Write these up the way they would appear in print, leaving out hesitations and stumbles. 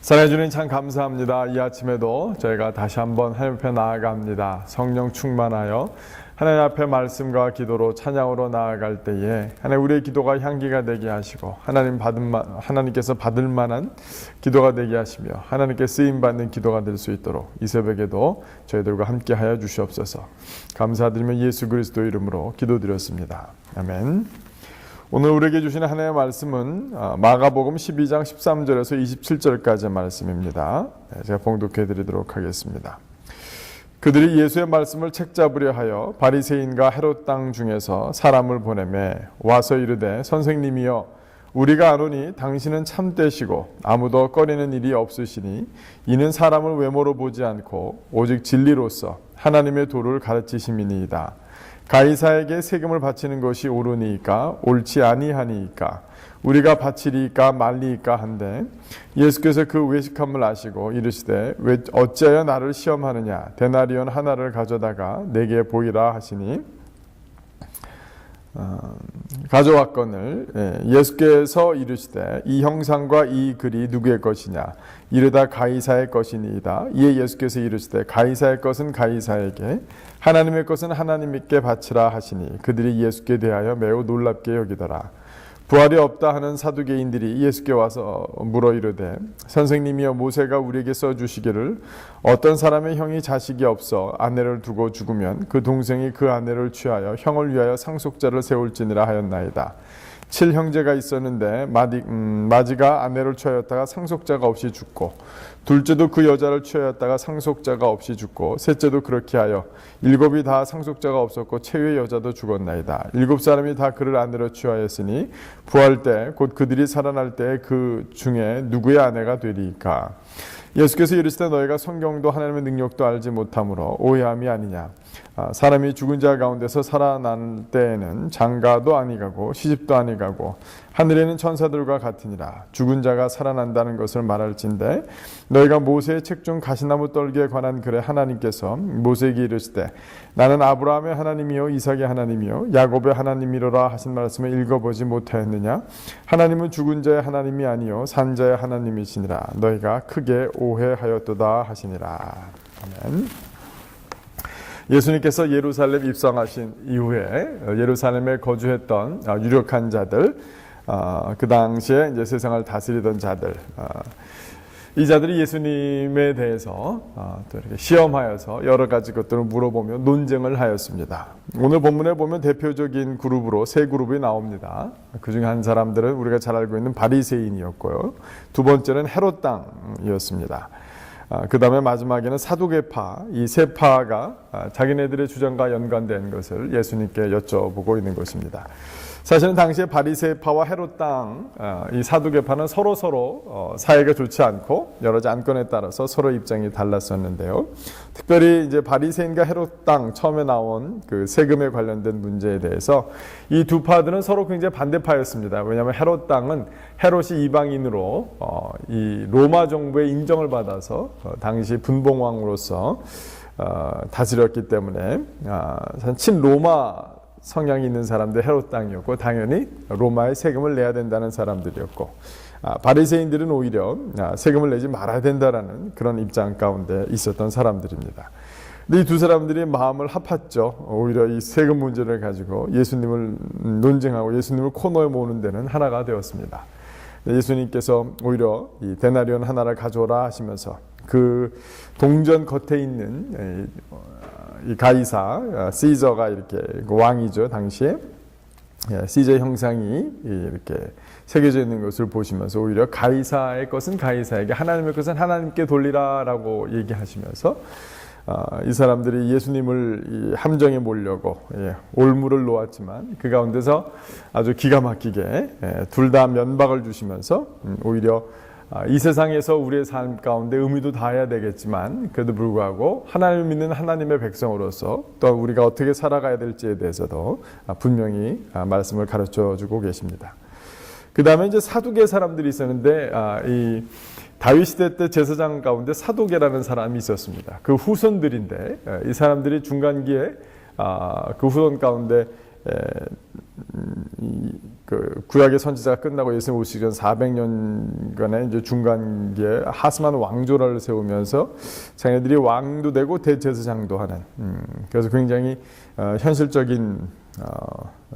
사랑해 주님 참 감사합니다. 이 아침에도 저희가 다시 한번 하나님 앞에 나아갑니다. 성령 충만하여 하나님 앞에 말씀과 기도로 찬양으로 나아갈 때에 하나님 우리의 기도가 향기가 되게 하시고 하나님께서 받을 만한 기도가 되게 하시며 하나님께 쓰임받는 기도가 될 수 있도록 이 새벽에도 저희들과 함께하여 주시옵소서. 감사드리며 예수 그리스도 이름으로 기도드렸습니다. 아멘. 오늘 우리에게 주시는 하나님의 말씀은 마가복음 12장 13절에서 27절까지의 말씀입니다. 제가 봉독해 드리도록 하겠습니다. 그들이 예수의 말씀을 책잡으려 하여 바리새인과 헤롯 땅 중에서 사람을 보내매 와서 이르되 선생님이여 우리가 아노니 당신은 참되시고 아무도 꺼리는 일이 없으시니 이는 사람을 외모로 보지 않고 오직 진리로서 하나님의 도를 가르치심이니이다. 가이사에게 세금을 바치는 것이 옳으니까 옳지 아니하니까 우리가 바치리까 말리까 한데 예수께서 그 외식함을 아시고 이르시되 왜 어찌하여 나를 시험하느냐 데나리온 하나를 가져다가 내게 보이라 하시니 가져왔거늘 예수께서 이르시되 이 형상과 이 글이 누구의 것이냐 이르다 가이사의 것이니이다. 이에 예수께서 이르시되 가이사의 것은 가이사에게 하나님의 것은 하나님께 바치라 하시니 그들이 예수께 대하여 매우 놀랍게 여기더라. 부활이 없다 하는 사두개인들이 예수께 와서 물어 이르되 선생님이여 모세가 우리에게 써주시기를 어떤 사람의 형이 자식이 없어 아내를 두고 죽으면 그 동생이 그 아내를 취하여 형을 위하여 상속자를 세울지니라 하였나이다. 7형제가 있었는데 마지가 아내를 취하였다가 상속자가 없이 죽고 둘째도 그 여자를 취하였다가 상속자가 없이 죽고 셋째도 그렇게 하여 7이 다 상속자가 없었고 최후의 여자도 죽었나이다. 7사람이 다 그를 아내로 취하였으니 부활 때 곧 그들이 살아날 때 그 중에 누구의 아내가 되리이까. 예수께서 이르시되 너희가 성경도 하나님의 능력도 알지 못함으로 오해함이 아니냐. 사람이 죽은 자 가운데서 살아난 때에는 장가도 아니가고 시집도 아니가고 하늘에는 천사들과 같으니라. 죽은 자가 살아난다는 것을 말할진대 너희가 모세의 책 중 가시나무 떨기에 관한 글에 하나님께서 모세에게 이르시되 나는 아브라함의 하나님이요 이삭의 하나님이요 야곱의 하나님이로라 하신 말씀을 읽어보지 못하였느냐. 하나님은 죽은 자의 하나님이 아니요 산 자의 하나님이시니라. 너희가 크게 오해하였도다 하시니라. 아멘. 예수님께서 예루살렘 입성하신 이후에 예루살렘에 거주했던 유력한 자들, 그 당시에 이제 세상을 다스리던 자들, 이 자들이 예수님에 대해서 또 이렇게 시험하여서 여러 가지 것들을 물어보며 논쟁을 하였습니다. 오늘 본문에 보면 대표적인 그룹으로 세 그룹이 나옵니다. 그 중에 한 사람들은 우리가 잘 알고 있는 바리새인이었고요. 두 번째는 헤롯 땅이었습니다. 그 다음에 마지막에는 사두개파, 이 세 파가 자기네들의 주장과 연관된 것을 예수님께 여쭤보고 있는 것입니다. 사실은 당시에 바리새파와 헤롯 땅, 이 사두개파는 서로 사이가 좋지 않고 여러 가지 안건에 따라서 서로 입장이 달랐었는데요. 특별히 이제 바리새인과 헤롯 땅 처음에 나온 그 세금에 관련된 문제에 대해서 이 두 파들은 서로 굉장히 반대파였습니다. 왜냐하면 헤롯 땅은 헤롯이 이방인으로 이 로마 정부의 인정을 받아서 당시 분봉왕으로서 다스렸기 때문에 친로마 성향이 있는 사람들 헤롯 땅이었고 당연히 로마의 세금을 내야 된다는 사람들이었고 바리새인들은 오히려 세금을 내지 말아야 된다라는 그런 입장 가운데 있었던 사람들입니다. 근데 이 두 사람들이 마음을 합했죠. 오히려 이 세금 문제를 가지고 예수님을 논쟁하고 예수님을 코너에 모으는 데는 하나가 되었습니다. 예수님께서 오히려 이 데나리온 하나를 가져오라 하시면서 그 동전 겉에 있는 이 가이사, 시저가 이렇게 왕이죠, 당시에. 시저 형상이 이렇게 새겨져 있는 것을 보시면서 오히려 가이사의 것은 가이사에게, 하나님의 것은 하나님께 돌리라라고 얘기하시면서 이 사람들이 예수님을 이 함정에 몰려고 올무를 놓았지만 그 가운데서 아주 기가 막히게 둘 다 면박을 주시면서 오히려 이 세상에서 우리의 삶 가운데 의미도 다해야 되겠지만 그래도 불구하고 하나님을 믿는 하나님의 백성으로서 또 우리가 어떻게 살아가야 될지에 대해서도 분명히 말씀을 가르쳐주고 계십니다. 그 다음에 이제 사두개 사람들이 있었는데 이 다윗 시대 때 제사장 가운데 사두개라는 사람이 있었습니다. 그 후손들인데 이 사람들이 중간기에 그 후손 가운데 그 구약의 선지자가 끝나고 예수님 오시기 전 400년간의 이제 중간기에 하스만 왕조를 세우면서 자기들이 왕도 되고 대제사장도 하는 그래서 굉장히 현실적인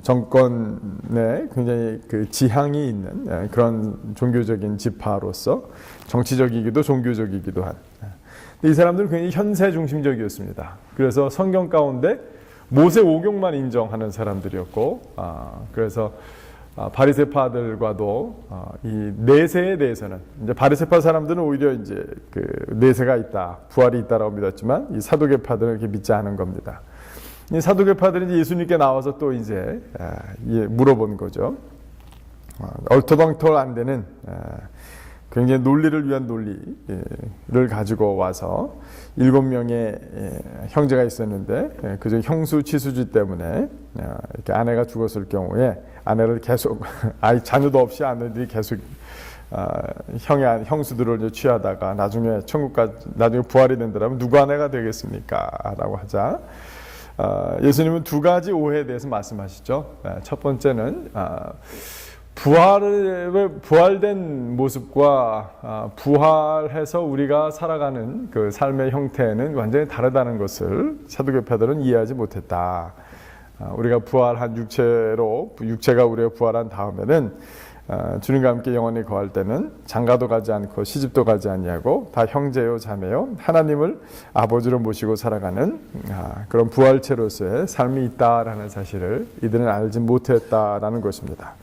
정권에 굉장히 그 지향이 있는 그런 종교적인 지파로서 정치적이기도 종교적이기도 한 이 사람들은 굉장히 현세 중심적이었습니다. 그래서 성경 가운데 모세 오경만 인정하는 사람들이었고 그래서 바리새파들과도 이 내세에 대해서는 이제 바리새파 사람들은 오히려 이제 그 내세가 있다, 부활이 있다라고 믿었지만 이 사두개파들은 이렇게 믿지 않은 겁니다. 이 사두개파들은 이제 예수님께 나와서 또 이제 물어본 거죠. 얼토당토 안 되는 굉장히 논리를 위한 논리를 가지고 와서 7명의 형제가 있었는데 그중 형수 치수주 때문에 이렇게 아내가 죽었을 경우에 아내를 계속 자녀도 없이 아내들이 계속 형수들을 이제 취하다가 나중에 나중에 부활이 된다면 누구 아내가 되겠습니까? 라고 하자 예수님은 두 가지 오해에 대해서 말씀하시죠. 첫 번째는 부활된 모습과 부활해서 우리가 살아가는 그 삶의 형태는 완전히 다르다는 것을 사두개파들은 이해하지 못했다. 우리가 부활한 육체가 우리가 부활한 다음에는 주님과 함께 영원히 거할 때는 장가도 가지 않고 시집도 가지 아니하고 다 형제요 자매요 하나님을 아버지로 모시고 살아가는 그런 부활체로서의 삶이 있다라는 사실을 이들은 알지 못했다라는 것입니다.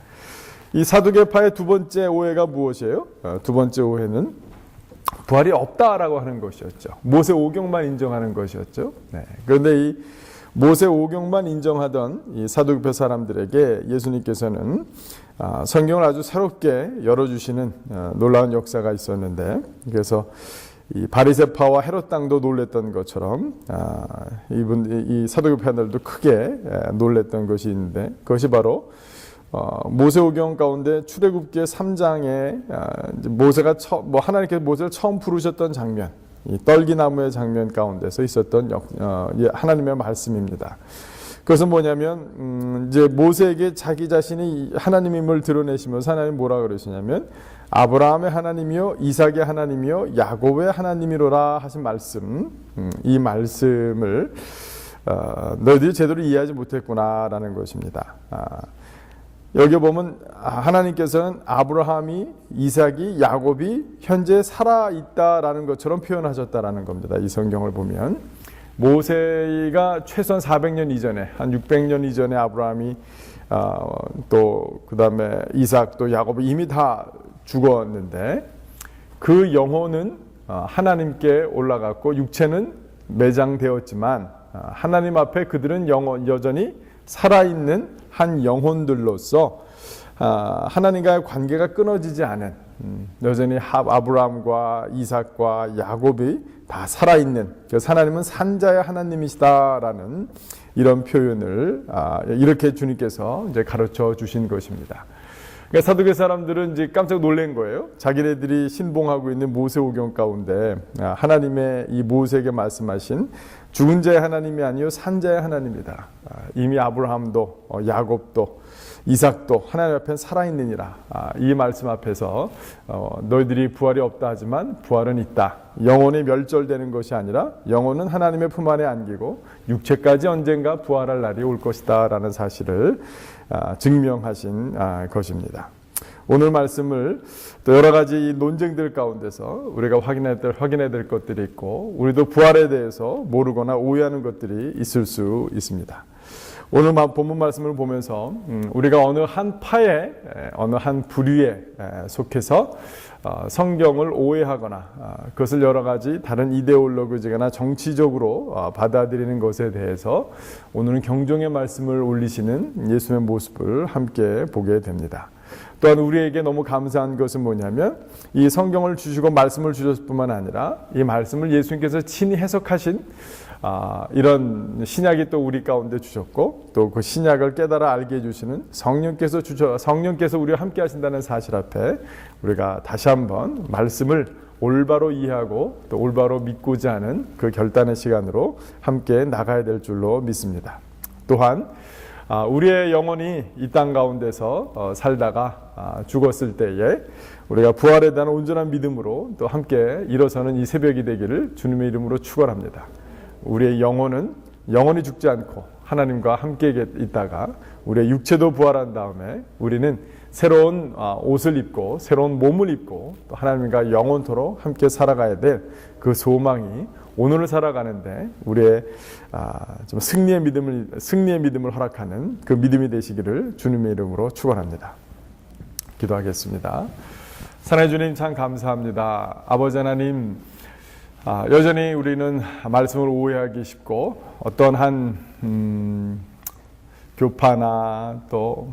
이 사두개파의 두 번째 오해가 무엇이에요? 두 번째 오해는 부활이 없다라고 하는 것이었죠. 모세 오경만 인정하는 것이었죠. 그런데 이 모세 오경만 인정하던 이 사두개파 사람들에게 예수님께서는 성경을 아주 새롭게 열어주시는 놀라운 역사가 있었는데 그래서 이 바리새파와 헤롯 당도 놀랬던 것처럼 이 사두개파들도 크게 놀랬던 것이 있는데 그것이 바로 모세오경 가운데 출애굽기 3장에 모세가 하나님께서 모세를 처음 부르셨던 장면, 이 떨기나무의 장면 가운데서 있었던 하나님의 말씀입니다. 그것은 뭐냐면 이제 모세에게 자기 자신이 하나님임을 드러내시면서 하나님 뭐라 그러시냐면 아브라함의 하나님이요 이삭의 하나님이요 야곱의 하나님이로라 하신 말씀, 이 말씀을 너희들이 제대로 이해하지 못했구나라는 것입니다. 여기 보면 하나님께서는 아브라함이, 이삭이, 야곱이 현재 살아있다라는 것처럼 표현하셨다라는 겁니다. 이 성경을 보면 모세가 최소한 400년 이전에 한 600년 이전에 아브라함이 또 그 다음에 이삭 또 야곱이 이미 다 죽었는데 그 영혼은 하나님께 올라갔고 육체는 매장되었지만 하나님 앞에 그들은 여전히 살아있는 한 영혼들로서 하나님과의 관계가 끊어지지 않은 여전히 아브라함과 이삭과 야곱이 다 살아있는 그래서 하나님은 산자의 하나님이시다라는 이런 표현을 이렇게 주님께서 이제 가르쳐 주신 것입니다. 그러니까 사두개 사람들은 이제 깜짝 놀란 거예요. 자기네들이 신봉하고 있는 모세오경 가운데 하나님의 이 모세에게 말씀하신 죽은 자의 하나님이 아니요 산자의 하나님이다. 이미 아브라함도 야곱도 이삭도 하나님 앞에 살아있느니라. 이 말씀 앞에서 너희들이 부활이 없다 하지만 부활은 있다. 영혼이 멸절되는 것이 아니라 영혼은 하나님의 품 안에 안기고 육체까지 언젠가 부활할 날이 올 것이다 라는 사실을 증명하신 것입니다. 오늘 말씀을 또 여러 가지 논쟁들 가운데서 우리가 확인해야 될 것들이 있고 우리도 부활에 대해서 모르거나 오해하는 것들이 있을 수 있습니다. 오늘 본문 말씀을 보면서 우리가 어느 한 파에 어느 한 부류에 속해서 성경을 오해하거나 그것을 여러 가지 다른 이데올로기거나 정치적으로 받아들이는 것에 대해서 오늘은 경종의 말씀을 올리시는 예수님의 모습을 함께 보게 됩니다. 또한 우리에게 너무 감사한 것은 뭐냐면 이 성경을 주시고 말씀을 주셨을 뿐만 아니라 이 말씀을 예수님께서 친히 해석하신 이런 신약이 또 우리 가운데 주셨고 또 그 신약을 깨달아 알게 해주시는 성령께서 우리와 함께 하신다는 사실 앞에 우리가 다시 한번 말씀을 올바로 이해하고 또 올바로 믿고자 하는 그 결단의 시간으로 함께 나가야 될 줄로 믿습니다. 또한 우리의 영혼이 이 땅 가운데서 살다가 죽었을 때에 우리가 부활에 대한 온전한 믿음으로 또 함께 일어서는 이 새벽이 되기를 주님의 이름으로 축원합니다. 우리의 영혼은 영원히 죽지 않고 하나님과 함께 있다가 우리의 육체도 부활한 다음에 우리는 새로운 옷을 입고 새로운 몸을 입고 또 하나님과 영원토록 함께 살아가야 될 그 소망이 오늘을 살아가는데 우리의 좀 승리의 믿음을 허락하는 그 믿음이 되시기를 주님의 이름으로 축원합니다. 기도하겠습니다. 사랑해 주님 참 감사합니다. 아버지 하나님, 여전히 우리는 말씀을 오해하기 쉽고 어떤 한 교파나 또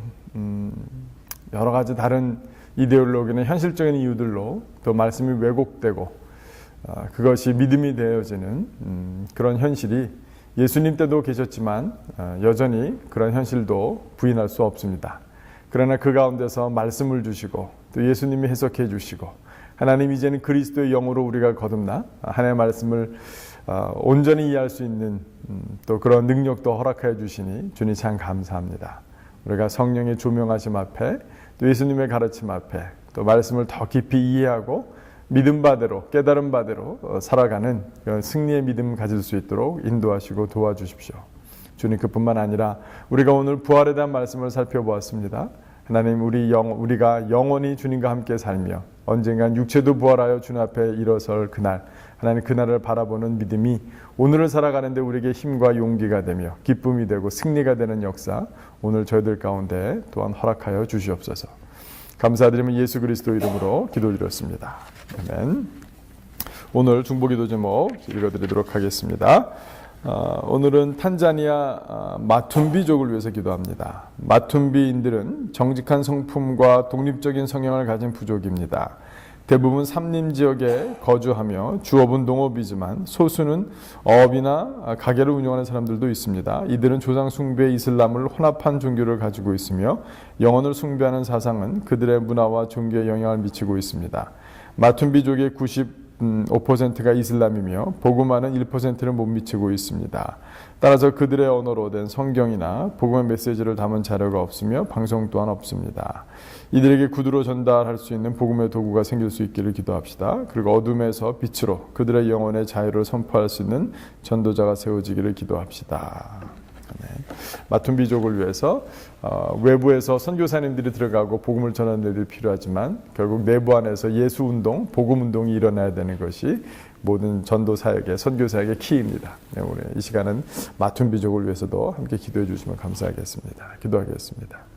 여러 가지 다른 이데올로기나 현실적인 이유들로 또 말씀이 왜곡되고 그것이 믿음이 되어지는 그런 현실이 예수님 때도 계셨지만 여전히 그런 현실도 부인할 수 없습니다. 그러나 그 가운데서 말씀을 주시고 또 예수님이 해석해 주시고 하나님 이제는 그리스도의 영으로 우리가 거듭나 하나님의 말씀을 온전히 이해할 수 있는 또 그런 능력도 허락하여 주시니 주님 참 감사합니다. 우리가 성령의 조명하심 앞에 또 예수님의 가르침 앞에 또 말씀을 더 깊이 이해하고 믿음 바대로 깨달음 바대로 살아가는 그런 승리의 믿음 가질 수 있도록 인도하시고 도와주십시오. 주님 그뿐만 아니라 우리가 오늘 부활에 대한 말씀을 살펴보았습니다. 하나님 우리가 영원히 주님과 함께 살며 언젠간 육체도 부활하여 주님 앞에 일어설 그날 하나님 그날을 바라보는 믿음이 오늘을 살아가는데 우리에게 힘과 용기가 되며 기쁨이 되고 승리가 되는 역사 오늘 저희들 가운데 또한 허락하여 주시옵소서. 감사드리며 예수 그리스도 이름으로 기도드렸습니다. 아멘. 오늘 중보기도 제목 읽어드리도록 하겠습니다. 오늘은 탄자니아 마툼비족을 위해서 기도합니다. 마툼비인들은 정직한 성품과 독립적인 성향을 가진 부족입니다. 대부분 삼림 지역에 거주하며 주업은 농업이지만 소수는 어업이나 가게를 운영하는 사람들도 있습니다. 이들은 조상 숭배 이슬람을 혼합한 종교를 가지고 있으며 영혼을 숭배하는 사상은 그들의 문화와 종교에 영향을 미치고 있습니다. 마툼비족의 95%가 이슬람이며 복음화는 1%는 못 미치고 있습니다. 따라서 그들의 언어로 된 성경이나 복음의 메시지를 담은 자료가 없으며 방송 또한 없습니다. 이들에게 구두로 전달할 수 있는 복음의 도구가 생길 수 있기를 기도합시다. 그리고 어둠에서 빛으로 그들의 영혼의 자유를 선포할 수 있는 전도자가 세워지기를 기도합시다. 마툼비족을 위해서 외부에서 선교사님들이 들어가고 복음을 전하는 데들이 필요하지만 결국 내부 안에서 예수운동, 복음운동이 일어나야 되는 것이 모든 전도사역의 선교사역의 키입니다. 오늘 이 시간은 마툼비족을 위해서도 함께 기도해 주시면 감사하겠습니다. 기도하겠습니다.